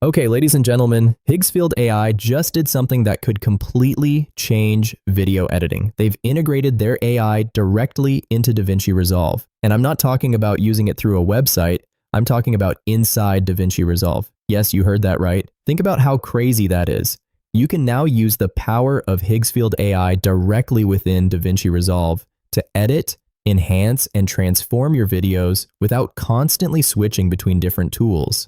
Okay, ladies and gentlemen, Higgsfield AI just did something that could completely change video editing. They've integrated their AI directly into DaVinci Resolve. And I'm not talking about using it through a website. I'm talking about inside DaVinci Resolve. Yes, you heard that right. Think about how crazy that is. You can now use the power of Higgsfield AI directly within DaVinci Resolve to edit, enhance, and transform your videos without constantly switching between different tools.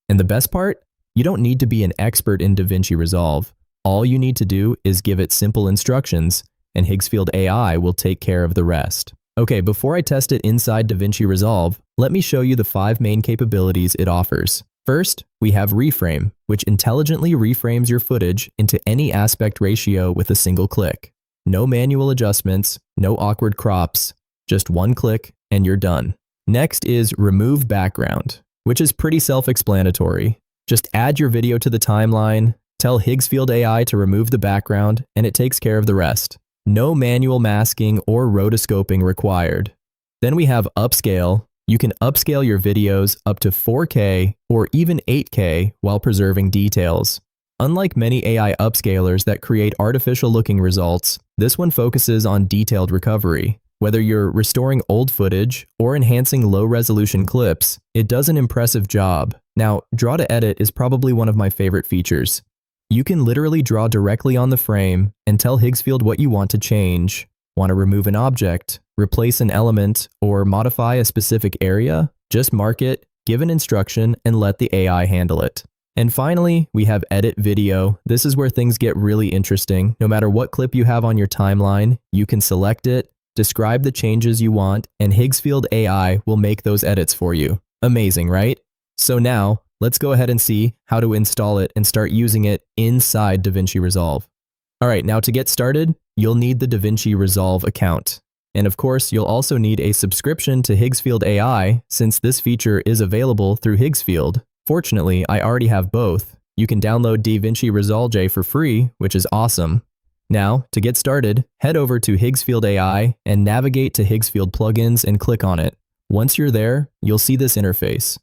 And the best part? You don't need to be an expert in DaVinci Resolve. All you need to do is give it simple instructions, and Higgsfield AI will take care of the rest. Okay, before I test it inside DaVinci Resolve, let me show you the 5 main capabilities it offers. First, we have Reframe, which intelligently reframes your footage into any aspect ratio with a single click. No manual adjustments, no awkward crops, just one click and you're done. Next is Remove Background, which is pretty self-explanatory. Just add your video to the timeline, tell Higgsfield AI to remove the background, and it takes care of the rest. No manual masking or rotoscoping required. Then we have Upscale. You can upscale your videos up to 4K or even 8K while preserving details. Unlike many AI upscalers that create artificial-looking results, this one focuses on detailed recovery. Whether you're restoring old footage or enhancing low-resolution clips, it does an impressive job. Now, Draw to Edit is probably one of my favorite features. You can literally draw directly on the frame and tell Higgsfield what you want to change. Want to remove an object, replace an element, or modify a specific area? Just mark it, give an instruction, and let the AI handle it. And finally, we have Edit Video. This is where things get really interesting. No matter what clip you have on your timeline, you can select it, describe the changes you want, and Higgsfield AI will make those edits for you. Amazing, right? So now, let's go ahead and see how to install it and start using it inside DaVinci Resolve. All right, now to get started, you'll need the DaVinci Resolve account. And of course, you'll also need a subscription to Higgsfield AI since this feature is available through Higgsfield. Fortunately, I already have both. You can download DaVinci Resolve for free, which is awesome. Now, to get started, head over to Higgsfield AI and navigate to Higgsfield Plugins and click on it. Once you're there, you'll see this interface.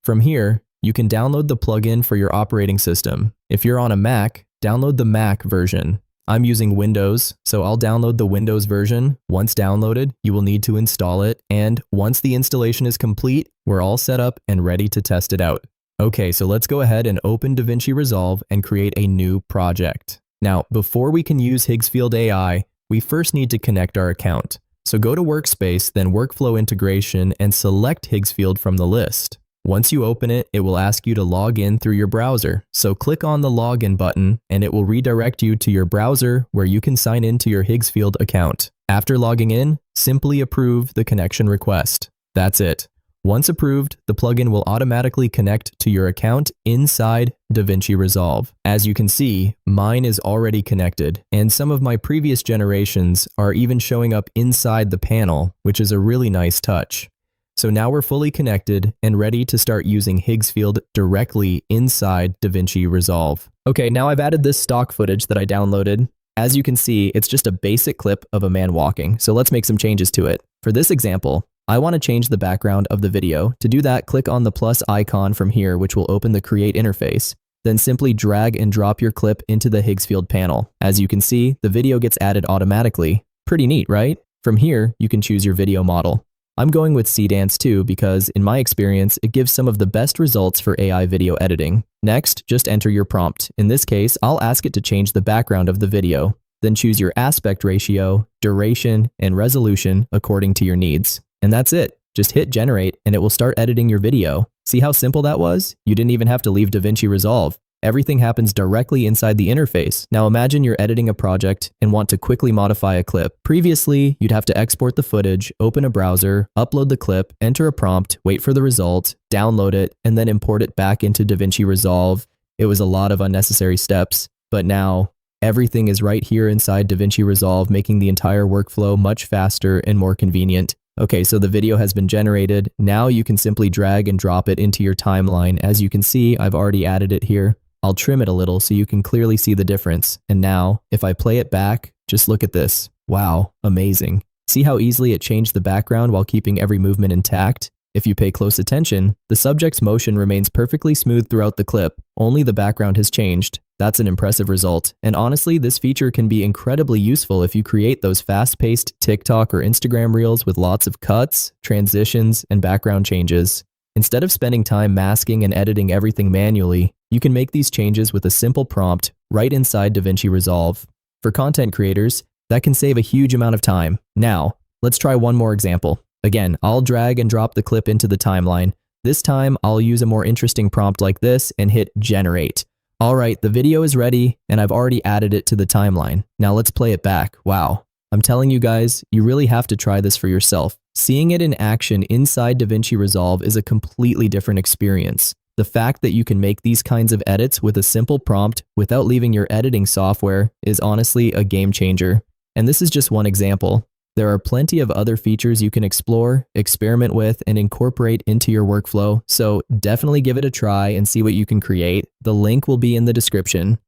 From here, you can download the plugin for your operating system. If you're on a Mac, download the Mac version. I'm using Windows, so I'll download the Windows version. Once downloaded, you will need to install it, and once the installation is complete, we're all set up and ready to test it out. Okay, so let's go ahead and open DaVinci Resolve and create a new project. Now, before we can use Higgsfield AI, we first need to connect our account. So go to Workspace, then Workflow Integration, and select Higgsfield from the list. Once you open it, it will ask you to log in through your browser. So click on the Login button, and it will redirect you to your browser where you can sign into your Higgsfield account. After logging in, simply approve the connection request. That's it. Once approved, the plugin will automatically connect to your account inside DaVinci Resolve. As you can see, mine is already connected, and some of my previous generations are even showing up inside the panel, which is a really nice touch. So now we're fully connected and ready to start using Higgsfield directly inside DaVinci Resolve. Okay, now I've added this stock footage that I downloaded. As you can see, it's just a basic clip of a man walking, so let's make some changes to it. For this example, I want to change the background of the video. To do that, click on the plus icon from here, which will open the Create interface. Then simply drag and drop your clip into the Higgsfield panel. As you can see, the video gets added automatically. Pretty neat, right? From here, you can choose your video model. I'm going with Seedance too because, in my experience, it gives some of the best results for AI video editing. Next, just enter your prompt. In this case, I'll ask it to change the background of the video. Then choose your aspect ratio, duration, and resolution according to your needs. And that's it. Just hit generate and it will start editing your video. See how simple that was? You didn't even have to leave DaVinci Resolve. Everything happens directly inside the interface. Now imagine you're editing a project and want to quickly modify a clip. Previously, you'd have to export the footage, open a browser, upload the clip, enter a prompt, wait for the result, download it, and then import it back into DaVinci Resolve. It was a lot of unnecessary steps, but now everything is right here inside DaVinci Resolve, making the entire workflow much faster and more convenient. Okay, so the video has been generated. Now you can simply drag and drop it into your timeline. As you can see, I've already added it here. I'll trim it a little so you can clearly see the difference. And now, if I play it back, just look at this. Wow, amazing. See how easily it changed the background while keeping every movement intact? If you pay close attention, the subject's motion remains perfectly smooth throughout the clip, only the background has changed. That's an impressive result, and honestly, this feature can be incredibly useful if you create those fast-paced TikTok or Instagram reels with lots of cuts, transitions, and background changes. Instead of spending time masking and editing everything manually, you can make these changes with a simple prompt right inside DaVinci Resolve. For content creators, that can save a huge amount of time. Now, let's try one more example. Again, I'll drag and drop the clip into the timeline. This time, I'll use a more interesting prompt like this and hit generate. All right, the video is ready, and I've already added it to the timeline. Now let's play it back. Wow. I'm telling you guys, you really have to try this for yourself. Seeing it in action inside DaVinci Resolve is a completely different experience. The fact that you can make these kinds of edits with a simple prompt without leaving your editing software is honestly a game changer. And this is just one example. There are plenty of other features you can explore, experiment with, and incorporate into your workflow, so definitely give it a try and see what you can create. The link will be in the description.